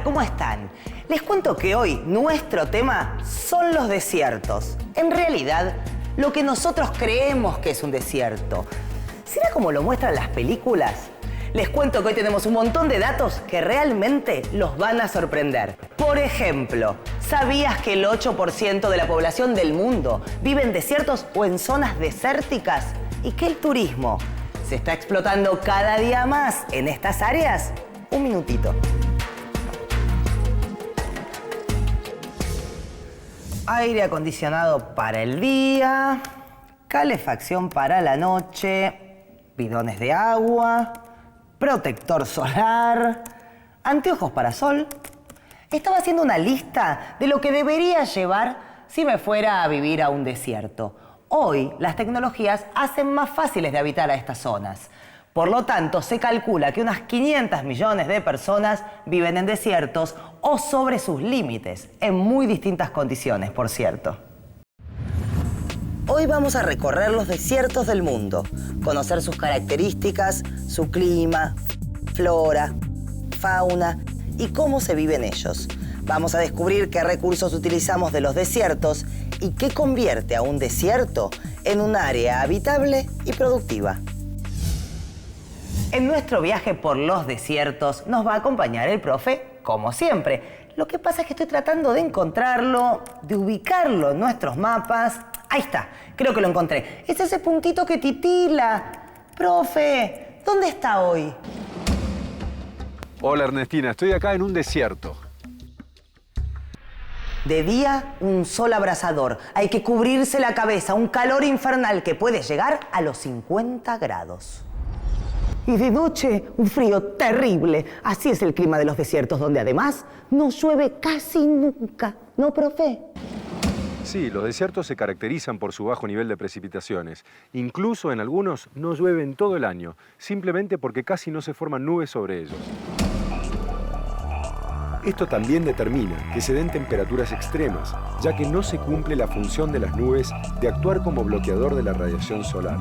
Hola, ¿cómo están? Les cuento que hoy nuestro tema son los desiertos. En realidad, lo que nosotros creemos que es un desierto. ¿Será como lo muestran las películas? Les cuento que hoy tenemos un montón de datos que realmente los van a sorprender. Por ejemplo, ¿sabías que el 8% de la población del mundo vive en desiertos o en zonas desérticas? ¿Y que el turismo se está explotando cada día más en estas áreas? Un minutito. Aire acondicionado para el día, calefacción para la noche, bidones de agua, protector solar, anteojos para sol. Estaba haciendo una lista de lo que debería llevar si me fuera a vivir a un desierto. Hoy las tecnologías hacen más fáciles de habitar a estas zonas. Por lo tanto, se calcula que unas 500 millones de personas viven en desiertos o sobre sus límites, en muy distintas condiciones, por cierto. Hoy vamos a recorrer los desiertos del mundo, conocer sus características, su clima, flora, fauna y cómo se vive en ellos. Vamos a descubrir qué recursos utilizamos de los desiertos y qué convierte a un desierto en un área habitable y productiva. En nuestro viaje por los desiertos nos va a acompañar el profe, como siempre. Lo que pasa es que estoy tratando de encontrarlo, de ubicarlo en nuestros mapas. Ahí está, creo que lo encontré. Es ese puntito que titila. Profe, ¿dónde está hoy? Hola Ernestina, estoy acá en un desierto. De día, un sol abrasador. Hay que cubrirse la cabeza, un calor infernal que puede llegar a los 50 grados. Y de noche, un frío terrible. Así es el clima de los desiertos, donde además no llueve casi nunca. ¿No, profe? Sí, los desiertos se caracterizan por su bajo nivel de precipitaciones. Incluso en algunos no llueven todo el año, simplemente porque casi no se forman nubes sobre ellos. Esto también determina que se den temperaturas extremas, ya que no se cumple la función de las nubes de actuar como bloqueador de la radiación solar.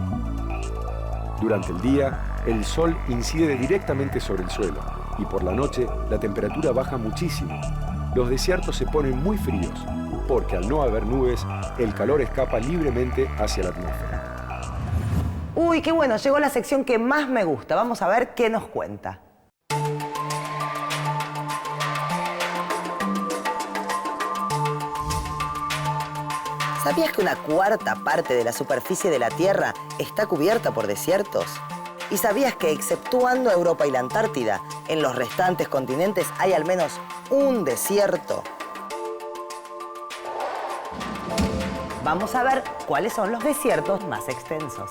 Durante el día, el sol incide directamente sobre el suelo y por la noche la temperatura baja muchísimo. Los desiertos se ponen muy fríos porque al no haber nubes, el calor escapa libremente hacia la atmósfera. Uy, qué bueno, llegó la sección que más me gusta. Vamos a ver qué nos cuenta. ¿Sabías que una cuarta parte de la superficie de la Tierra está cubierta por desiertos? ¿Y sabías que, exceptuando Europa y la Antártida, en los restantes continentes hay al menos un desierto? Vamos a ver cuáles son los desiertos más extensos.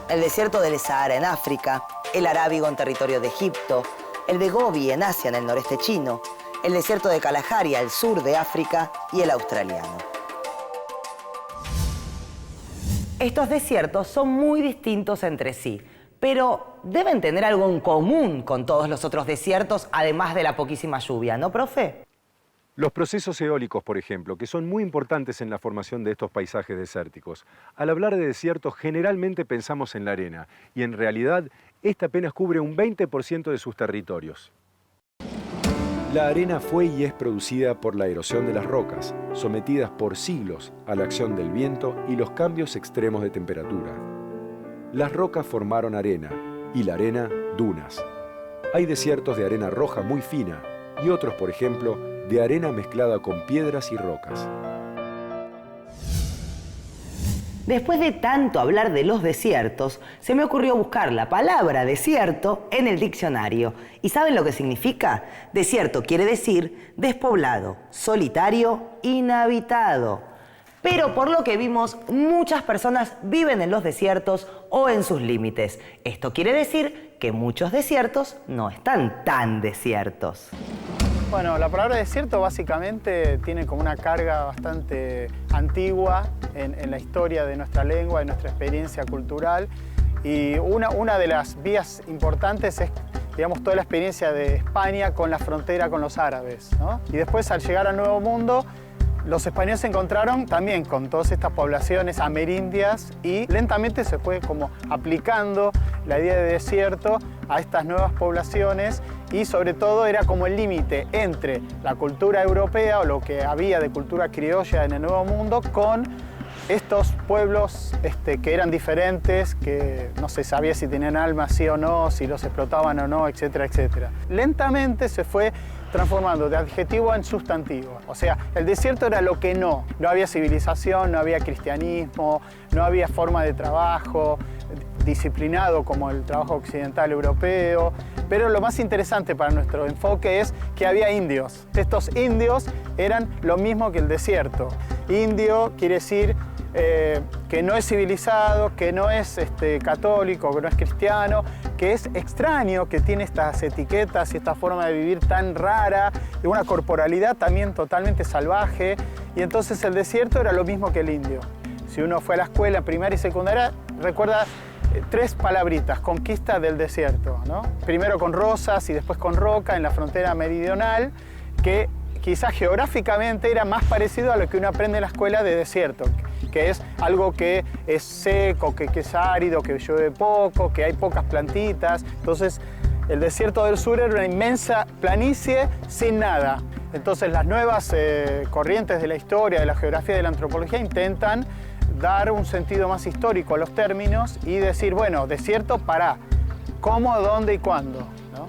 El desierto del Sahara en África, el Arábigo en territorio de Egipto, el de Gobi en Asia en el noreste chino, el desierto de Kalahari al sur de África y el australiano. Estos desiertos son muy distintos entre sí, pero deben tener algo en común con todos los otros desiertos, además de la poquísima lluvia, ¿no, profe? Los procesos eólicos, por ejemplo, que son muy importantes en la formación de estos paisajes desérticos. Al hablar de desiertos, generalmente pensamos en la arena, y en realidad, esta apenas cubre un 20% de sus territorios. La arena fue y es producida por la erosión de las rocas, sometidas por siglos a la acción del viento y los cambios extremos de temperatura. Las rocas formaron arena, y la arena, dunas. Hay desiertos de arena roja muy fina, y otros, por ejemplo, de arena mezclada con piedras y rocas. Después de tanto hablar de los desiertos, se me ocurrió buscar la palabra desierto en el diccionario. ¿Y saben lo que significa? Desierto quiere decir despoblado, solitario, inhabitado. Pero por lo que vimos, muchas personas viven en los desiertos o en sus límites. Esto quiere decir que muchos desiertos no están tan desiertos. Bueno, la palabra desierto básicamente tiene como una carga bastante antigua en la historia de nuestra lengua, de nuestra experiencia cultural. Y una de las vías importantes es, digamos, toda la experiencia de España con la frontera con los árabes, ¿no? Y después, al llegar al Nuevo Mundo, los españoles se encontraron también con todas estas poblaciones amerindias y lentamente se fue como aplicando la idea de desierto a estas nuevas poblaciones y sobre todo era como el límite entre la cultura europea o lo que había de cultura criolla en el Nuevo Mundo con estos pueblos que eran diferentes, que no se sabía si tenían alma sí o no, si los explotaban o no, etcétera, etcétera. Lentamente se fue transformando de adjetivo en sustantivo. O sea, el desierto era lo que no. No había civilización, no había cristianismo, no había forma de trabajo disciplinado como el trabajo occidental europeo. Pero lo más interesante para nuestro enfoque es que había indios. Estos indios eran lo mismo que el desierto. Indio quiere decir que no es civilizado, que no es católico, que no es cristiano, que es extraño, que tiene estas etiquetas y esta forma de vivir tan rara, de una corporalidad también totalmente salvaje. Y entonces el desierto era lo mismo que el indio. Si uno fue a la escuela primaria y secundaria, recuerda 3 palabritas: conquista del desierto, ¿no? Primero con Rosas y después con Roca en la frontera meridional, que quizás geográficamente era más parecido a lo que uno aprende en la escuela de desierto, que es algo que es seco, que es árido, que llueve poco, que hay pocas plantitas. Entonces, el desierto del sur era una inmensa planicie sin nada. Entonces, las nuevas corrientes de la historia, de la geografía, de la antropología intentan dar un sentido más histórico a los términos y decir, bueno, desierto para cómo, dónde y cuándo, ¿no?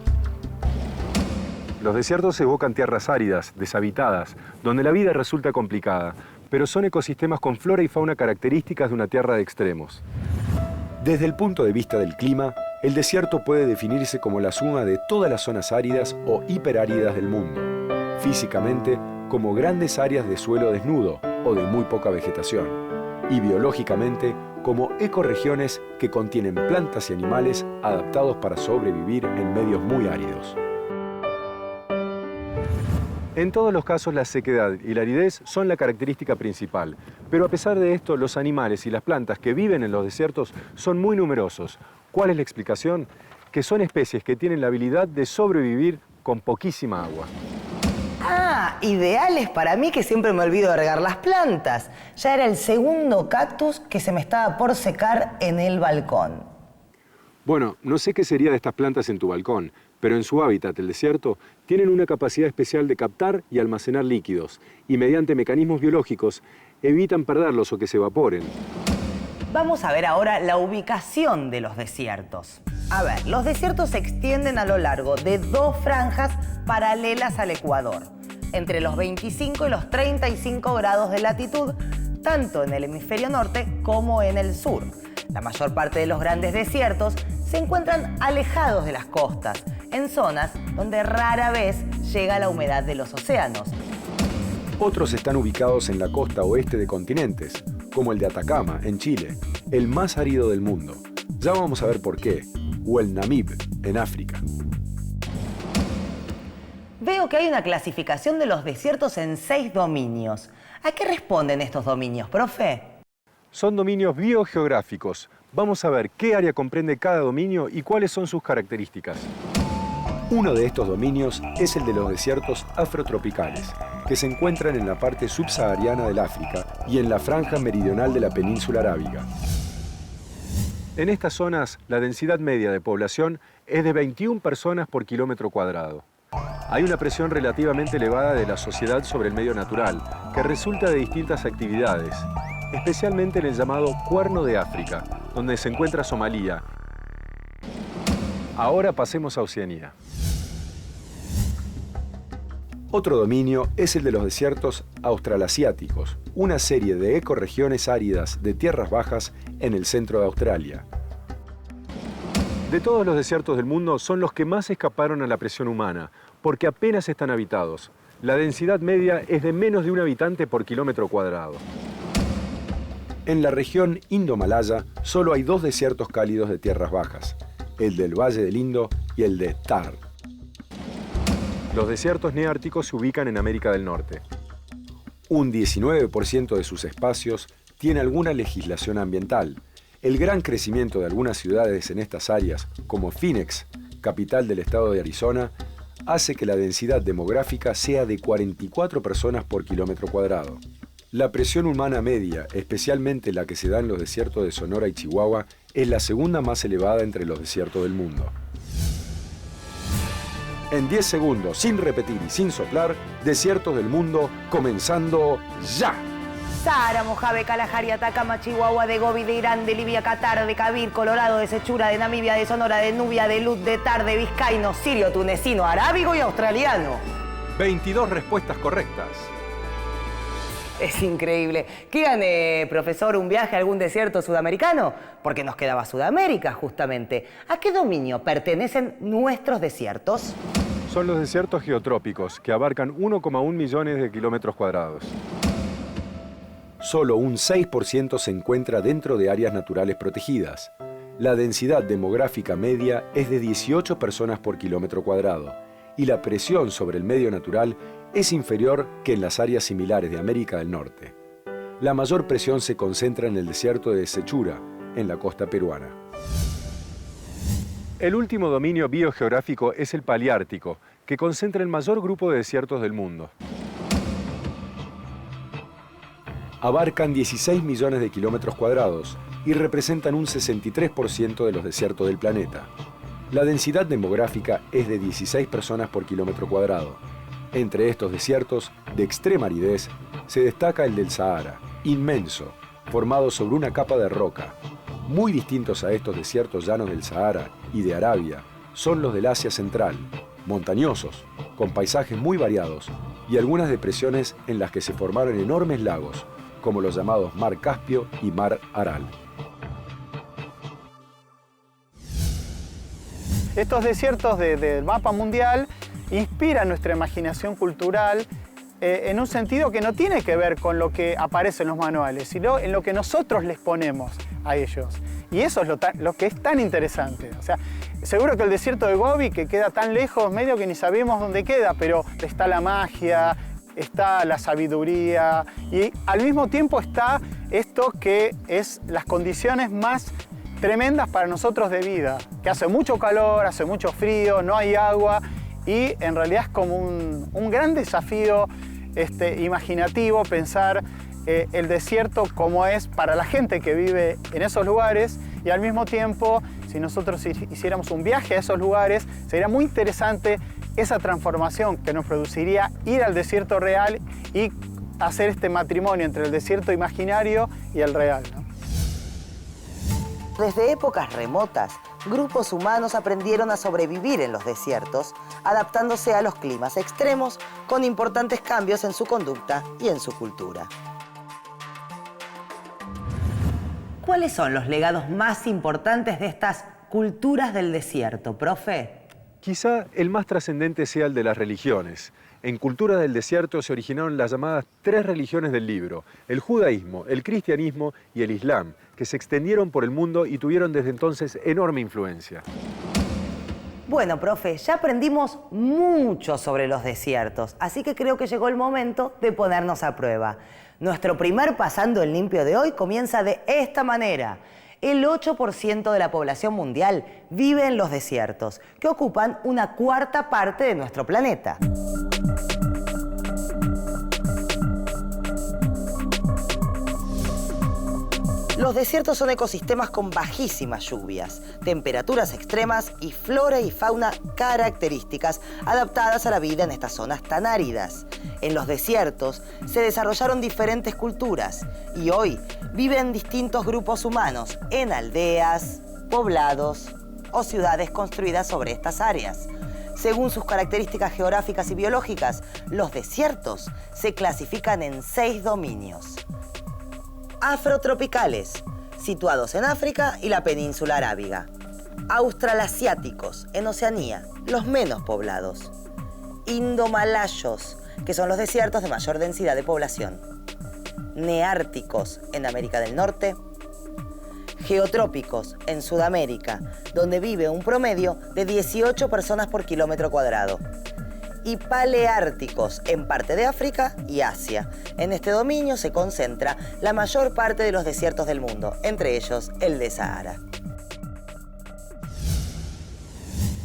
Los desiertos evocan tierras áridas, deshabitadas, donde la vida resulta complicada, pero son ecosistemas con flora y fauna características de una tierra de extremos. Desde el punto de vista del clima, el desierto puede definirse como la suma de todas las zonas áridas o hiperáridas del mundo. Físicamente, como grandes áreas de suelo desnudo o de muy poca vegetación. Y biológicamente, como ecorregiones que contienen plantas y animales adaptados para sobrevivir en medios muy áridos. En todos los casos, la sequedad y la aridez son la característica principal. Pero a pesar de esto, los animales y las plantas que viven en los desiertos son muy numerosos. ¿Cuál es la explicación? Que son especies que tienen la habilidad de sobrevivir con poquísima agua. Ah, ideales para mí, que siempre me olvido de regar las plantas. Ya era el segundo cactus que se me estaba por secar en el balcón. Bueno, no sé qué sería de estas plantas en tu balcón, pero en su hábitat, el desierto, tienen una capacidad especial de captar y almacenar líquidos, y mediante mecanismos biológicos evitan perderlos o que se evaporen. Vamos a ver ahora la ubicación de los desiertos. A ver, los desiertos se extienden a lo largo de 2 franjas paralelas al Ecuador, entre los 25 y los 35 grados de latitud, tanto en el hemisferio norte como en el sur. La mayor parte de los grandes desiertos se encuentran alejados de las costas, en zonas donde rara vez llega la humedad de los océanos. Otros están ubicados en la costa oeste de continentes, como el de Atacama, en Chile, el más árido del mundo. Ya vamos a ver por qué. O el Namib, en África. Veo que hay una clasificación de los desiertos en 6 dominios. ¿A qué responden estos dominios, profe? Son dominios biogeográficos. Vamos a ver qué área comprende cada dominio y cuáles son sus características. Uno de estos dominios es el de los desiertos afrotropicales, que se encuentran en la parte subsahariana del África y en la franja meridional de la península arábiga. En estas zonas, la densidad media de población es de 21 personas por kilómetro cuadrado. Hay una presión relativamente elevada de la sociedad sobre el medio natural, que resulta de distintas actividades, especialmente en el llamado Cuerno de África, donde se encuentra Somalia. Ahora pasemos a Oceanía. Otro dominio es el de los desiertos australasiáticos, una serie de ecorregiones áridas de tierras bajas en el centro de Australia. De todos los desiertos del mundo, son los que más escaparon a la presión humana, porque apenas están habitados. La densidad media es de menos de 1 habitante por kilómetro cuadrado. En la región Indo-Malaya solo hay 2 desiertos cálidos de tierras bajas, el del Valle del Indo y el de Thar. Los desiertos neárticos se ubican en América del Norte. Un 19% de sus espacios tiene alguna legislación ambiental. El gran crecimiento de algunas ciudades en estas áreas, como Phoenix, capital del estado de Arizona, hace que la densidad demográfica sea de 44 personas por kilómetro cuadrado. La presión humana media, especialmente la que se da en los desiertos de Sonora y Chihuahua, es la segunda más elevada entre los desiertos del mundo. En 10 segundos, sin repetir y sin soplar, desiertos del mundo, comenzando ya. Sahara, Mojave, Kalahari, Atacama, Chihuahua, de Gobi, de Irán, de Libia, Qatar, de Kabir, Colorado, de Sechura, de Namibia, de Sonora, de Nubia, de Lut, de Tar, de Vizcaíno, sirio, tunecino, arábigo y australiano. 22 respuestas correctas. Es increíble. ¿Qué gané, profesor? ¿Un viaje a algún desierto sudamericano? Porque nos quedaba Sudamérica, justamente. ¿A qué dominio pertenecen nuestros desiertos? Son los desiertos geotrópicos, que abarcan 1,1 millones de kilómetros cuadrados. Solo un 6% se encuentra dentro de áreas naturales protegidas. La densidad demográfica media es de 18 personas por kilómetro cuadrado y la presión sobre el medio natural es inferior que en las áreas similares de América del Norte. La mayor presión se concentra en el desierto de Sechura, en la costa peruana. El último dominio biogeográfico es el Paleártico, que concentra el mayor grupo de desiertos del mundo. Abarcan 16 millones de kilómetros cuadrados y representan un 63% de los desiertos del planeta. La densidad demográfica es de 16 personas por kilómetro cuadrado. Entre estos desiertos, de extrema aridez, se destaca el del Sahara, inmenso, formado sobre una capa de roca. Muy distintos a estos desiertos llanos del Sahara y de Arabia, son los del Asia Central, montañosos, con paisajes muy variados y algunas depresiones en las que se formaron enormes lagos, como los llamados Mar Caspio y Mar Aral. Estos desiertos del mapa mundial inspiran nuestra imaginación cultural en un sentido que no tiene que ver con lo que aparece en los manuales, sino en lo que nosotros les ponemos a ellos. Y eso es lo que es tan interesante. O sea, seguro que el desierto de Gobi, que queda tan lejos, medio que ni sabemos dónde queda, pero está la magia, está la sabiduría y al mismo tiempo está esto que es las condiciones más tremendas para nosotros de vida, que hace mucho calor, hace mucho frío, no hay agua y en realidad es como un gran desafío imaginativo pensar el desierto como es para la gente que vive en esos lugares y al mismo tiempo, si nosotros hiciéramos un viaje a esos lugares, sería muy interesante esa transformación que nos produciría ir al desierto real y hacer este matrimonio entre el desierto imaginario y el real, ¿no? Desde épocas remotas, grupos humanos aprendieron a sobrevivir en los desiertos, adaptándose a los climas extremos con importantes cambios en su conducta y en su cultura. ¿Cuáles son los legados más importantes de estas culturas del desierto, profe? Quizá el más trascendente sea el de las religiones. En Cultura del Desierto se originaron las llamadas 3 religiones del libro, el judaísmo, el cristianismo y el islam, que se extendieron por el mundo y tuvieron desde entonces enorme influencia. Bueno, profe, ya aprendimos mucho sobre los desiertos, así que creo que llegó el momento de ponernos a prueba. Nuestro primer Pasando en Limpio de hoy comienza de esta manera. El 8% de la población mundial vive en los desiertos, que ocupan una cuarta parte de nuestro planeta. Los desiertos son ecosistemas con bajísimas lluvias, temperaturas extremas y flora y fauna características adaptadas a la vida en estas zonas tan áridas. En los desiertos se desarrollaron diferentes culturas y hoy viven distintos grupos humanos en aldeas, poblados o ciudades construidas sobre estas áreas. Según sus características geográficas y biológicas, los desiertos se clasifican en 6 dominios. Afrotropicales, situados en África y la península arábiga. Australasiáticos, en Oceanía, los menos poblados. Indomalayos, que son los desiertos de mayor densidad de población. Neárticos, en América del Norte. Geotrópicos, en Sudamérica, donde vive un promedio de 18 personas por kilómetro cuadrado. Y paleárticos, en parte de África y Asia. En este dominio se concentra la mayor parte de los desiertos del mundo, entre ellos el de Sahara.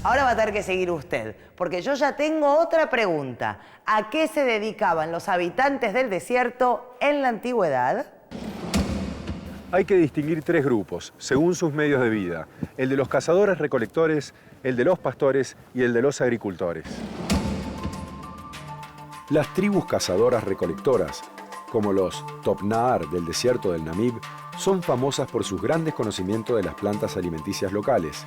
Ahora va a tener que seguir usted, porque yo ya tengo otra pregunta. ¿A qué se dedicaban los habitantes del desierto en la antigüedad? Hay que distinguir tres grupos, según sus medios de vida: el de los cazadores-recolectores, el de los pastores y el de los agricultores. Las tribus cazadoras-recolectoras, como los Topnaar del desierto del Namib, son famosas por sus grandes conocimientos de las plantas alimenticias locales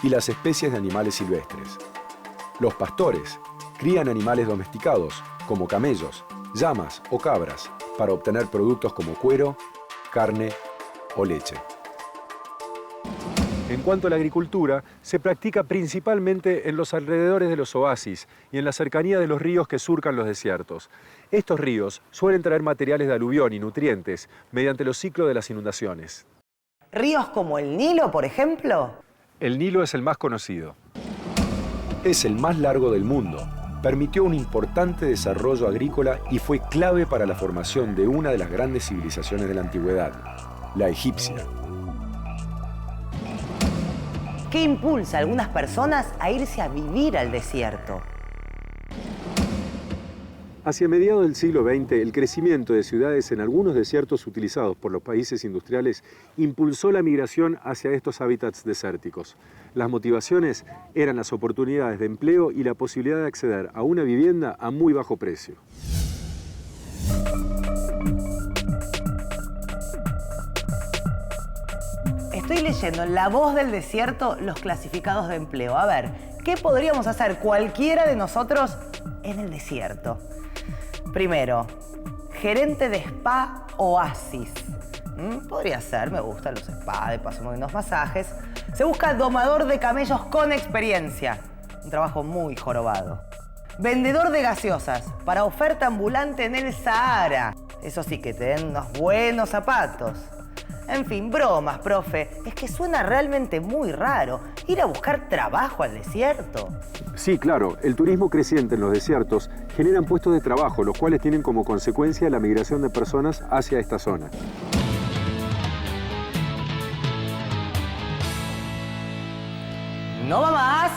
y las especies de animales silvestres. Los pastores crían animales domesticados, como camellos, llamas o cabras, para obtener productos como cuero, carne o leche. En cuanto a la agricultura, se practica principalmente en los alrededores de los oasis y en la cercanía de los ríos que surcan los desiertos. Estos ríos suelen traer materiales de aluvión y nutrientes mediante los ciclos de las inundaciones. ¿Ríos como el Nilo, por ejemplo? El Nilo es el más conocido. Es el más largo del mundo. Permitió un importante desarrollo agrícola y fue clave para la formación de una de las grandes civilizaciones de la antigüedad, la egipcia. ¿Qué impulsa a algunas personas a irse a vivir al desierto? Hacia mediados del siglo XX, el crecimiento de ciudades en algunos desiertos utilizados por los países industriales impulsó la migración hacia estos hábitats desérticos. Las motivaciones eran las oportunidades de empleo y la posibilidad de acceder a una vivienda a muy bajo precio. Estoy leyendo en La Voz del Desierto los clasificados de empleo. A ver, ¿qué podríamos hacer cualquiera de nosotros en el desierto? Primero, gerente de spa Oasis. Podría ser, me gustan los spas, de paso unos masajes. Se busca domador de camellos con experiencia. Un trabajo muy jorobado. Vendedor de gaseosas para oferta ambulante en el Sahara. Eso sí, que te den unos buenos zapatos. En fin, bromas, profe. Es que suena realmente muy raro ir a buscar trabajo al desierto. Sí, claro. El turismo creciente en los desiertos generan puestos de trabajo, los cuales tienen como consecuencia la migración de personas hacia esta zona. ¿No va más?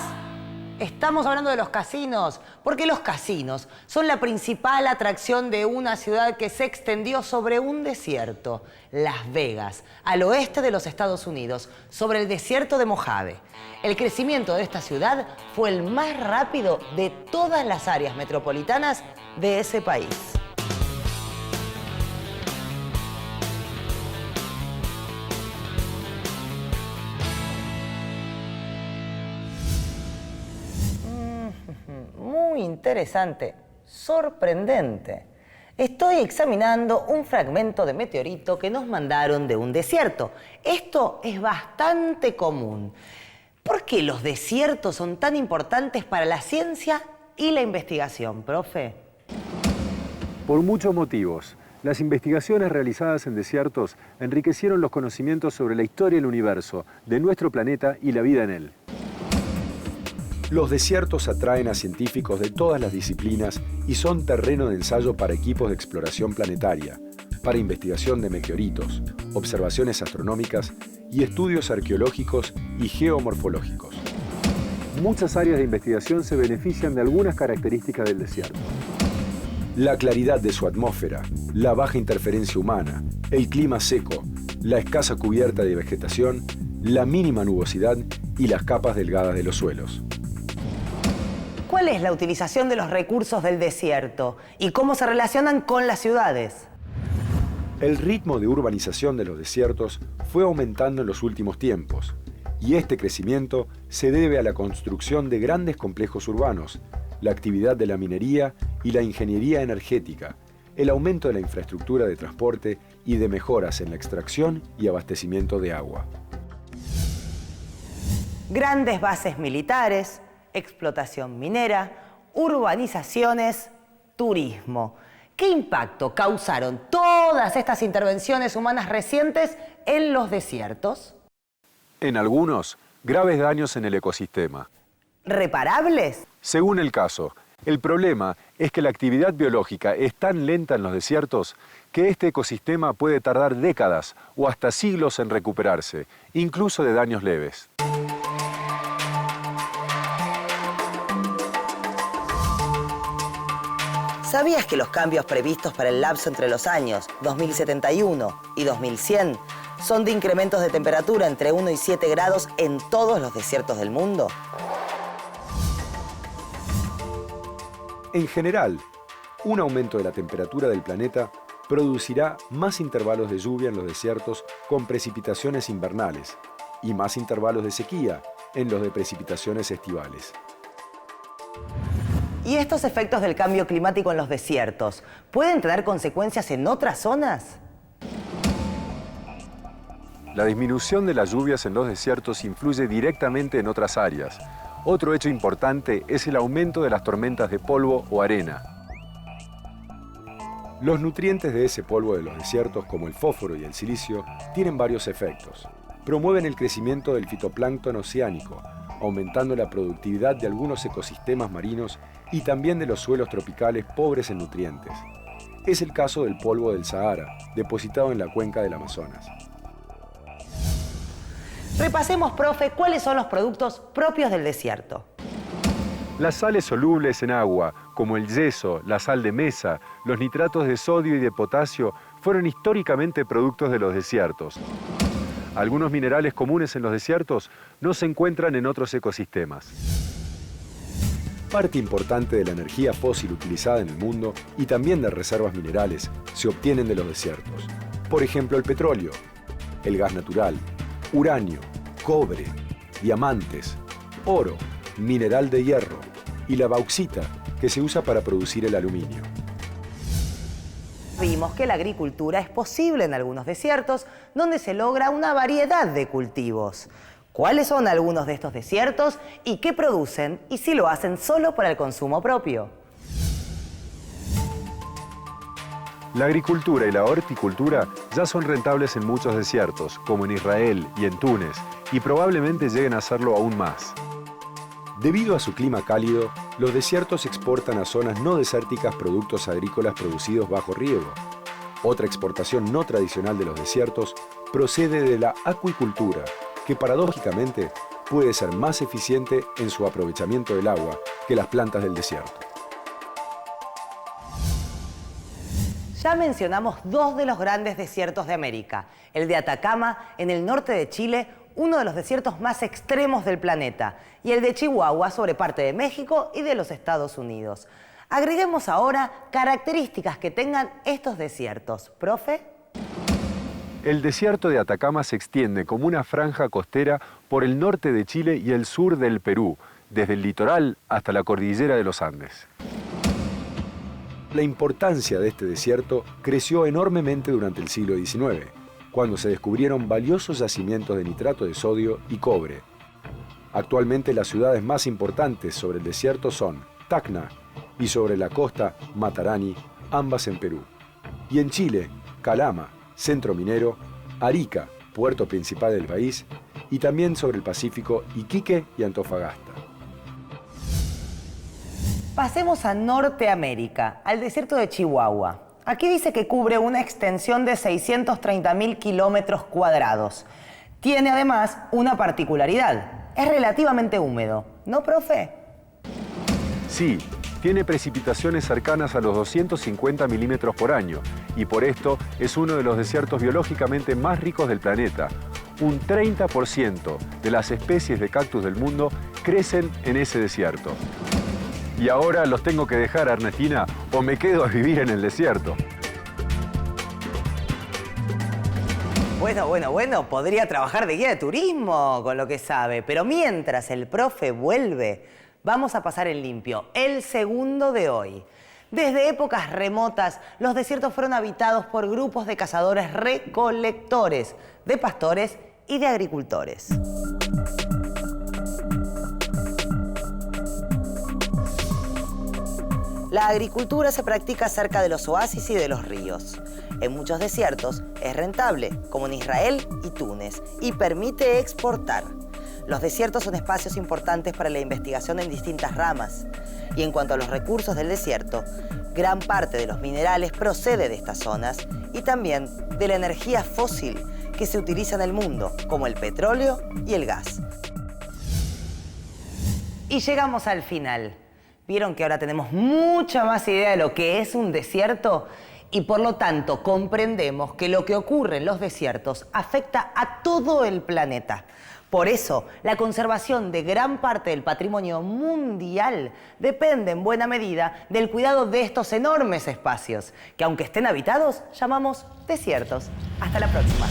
Estamos hablando de los casinos, porque los casinos son la principal atracción de una ciudad que se extendió sobre un desierto, Las Vegas, al oeste de los Estados Unidos, sobre el desierto de Mojave. El crecimiento de esta ciudad fue el más rápido de todas las áreas metropolitanas de ese país. Muy interesante, sorprendente. Estoy examinando un fragmento de meteorito que nos mandaron de un desierto. Esto es bastante común. ¿Por qué los desiertos son tan importantes para la ciencia y la investigación, profe? Por muchos motivos. Las investigaciones realizadas en desiertos enriquecieron los conocimientos sobre la historia del universo, de nuestro planeta y la vida en él. Los desiertos atraen a científicos de todas las disciplinas y son terreno de ensayo para equipos de exploración planetaria, para investigación de meteoritos, observaciones astronómicas y estudios arqueológicos y geomorfológicos. Muchas áreas de investigación se benefician de algunas características del desierto. La claridad de su atmósfera, la baja interferencia humana, el clima seco, la escasa cubierta de vegetación, la mínima nubosidad y las capas delgadas de los suelos. ¿Cuál es la utilización de los recursos del desierto y cómo se relacionan con las ciudades? El ritmo de urbanización de los desiertos fue aumentando en los últimos tiempos, y este crecimiento se debe a la construcción de grandes complejos urbanos, la actividad de la minería y la ingeniería energética, el aumento de la infraestructura de transporte y de mejoras en la extracción y abastecimiento de agua. Grandes bases militares, explotación minera, urbanizaciones, turismo. ¿Qué impacto causaron todas estas intervenciones humanas recientes en los desiertos? En algunos, graves daños en el ecosistema. ¿Reparables? Según el caso, el problema es que la actividad biológica es tan lenta en los desiertos que este ecosistema puede tardar décadas o hasta siglos en recuperarse, incluso de daños leves. ¿Sabías que los cambios previstos para el lapso entre los años 2071 y 2100 son de incrementos de temperatura entre 1 y 7 grados en todos los desiertos del mundo? En general, un aumento de la temperatura del planeta producirá más intervalos de lluvia en los desiertos con precipitaciones invernales y más intervalos de sequía en los de precipitaciones estivales. ¿Y estos efectos del cambio climático en los desiertos pueden tener consecuencias en otras zonas? La disminución de las lluvias en los desiertos influye directamente en otras áreas. Otro hecho importante es el aumento de las tormentas de polvo o arena. Los nutrientes de ese polvo de los desiertos, como el fósforo y el silicio, tienen varios efectos. Promueven el crecimiento del fitoplancton oceánico, aumentando la productividad de algunos ecosistemas marinos y también de los suelos tropicales pobres en nutrientes. Es el caso del polvo del Sahara, depositado en la cuenca del Amazonas. Repasemos, profe, cuáles son los productos propios del desierto. Las sales solubles en agua, como el yeso, la sal de mesa, los nitratos de sodio y de potasio, fueron históricamente productos de los desiertos. Algunos minerales comunes en los desiertos no se encuentran en otros ecosistemas. Parte importante de la energía fósil utilizada en el mundo y también de reservas minerales se obtienen de los desiertos. Por ejemplo, el petróleo, el gas natural, uranio, cobre, diamantes, oro, mineral de hierro y la bauxita, que se usa para producir el aluminio. Vimos que la agricultura es posible en algunos desiertos, donde se logra una variedad de cultivos. ¿Cuáles son algunos de estos desiertos y qué producen y si lo hacen solo para el consumo propio? La agricultura y la horticultura ya son rentables en muchos desiertos, como en Israel y en Túnez, y probablemente lleguen a hacerlo aún más. Debido a su clima cálido, los desiertos exportan a zonas no desérticas productos agrícolas producidos bajo riego. Otra exportación no tradicional de los desiertos procede de la acuicultura, que paradójicamente puede ser más eficiente en su aprovechamiento del agua que las plantas del desierto. Ya mencionamos dos de los grandes desiertos de América, el de Atacama en el norte de Chile, uno de los desiertos más extremos del planeta, y el de Chihuahua sobre parte de México y de los Estados Unidos. Agreguemos ahora características que tengan estos desiertos. ¿Profe? El desierto de Atacama se extiende como una franja costera por el norte de Chile y el sur del Perú, desde el litoral hasta la cordillera de los Andes. La importancia de este desierto creció enormemente durante el siglo XIX, cuando se descubrieron valiosos yacimientos de nitrato de sodio y cobre. Actualmente las ciudades más importantes sobre el desierto son Tacna y sobre la costa Matarani, ambas en Perú. Y en Chile, Calama, centro minero, Arica, puerto principal del país, y también sobre el Pacífico, Iquique y Antofagasta. Pasemos a Norteamérica, al desierto de Chihuahua. Aquí dice que cubre una extensión de 630.000 kilómetros cuadrados. Tiene además una particularidad. Es relativamente húmedo, ¿no, profe? Sí, tiene precipitaciones cercanas a los 250 milímetros por año y por esto es uno de los desiertos biológicamente más ricos del planeta. Un 30% de las especies de cactus del mundo crecen en ese desierto. Y ahora los tengo que dejar, Ernestina, o me quedo a vivir en el desierto. Bueno, podría trabajar de guía de turismo con lo que sabe, pero mientras el profe vuelve, vamos a pasar en limpio el segundo de hoy. Desde épocas remotas, los desiertos fueron habitados por grupos de cazadores recolectores, de pastores y de agricultores. La agricultura se practica cerca de los oasis y de los ríos. En muchos desiertos es rentable, como en Israel y Túnez, y permite exportar. Los desiertos son espacios importantes para la investigación en distintas ramas. Y en cuanto a los recursos del desierto, gran parte de los minerales procede de estas zonas y también de la energía fósil que se utiliza en el mundo, como el petróleo y el gas. Y llegamos al final. Vieron que ahora tenemos mucha más idea de lo que es un desierto y por lo tanto comprendemos que lo que ocurre en los desiertos afecta a todo el planeta. Por eso, la conservación de gran parte del patrimonio mundial depende en buena medida del cuidado de estos enormes espacios, que aunque estén habitados, llamamos desiertos. Hasta la próxima.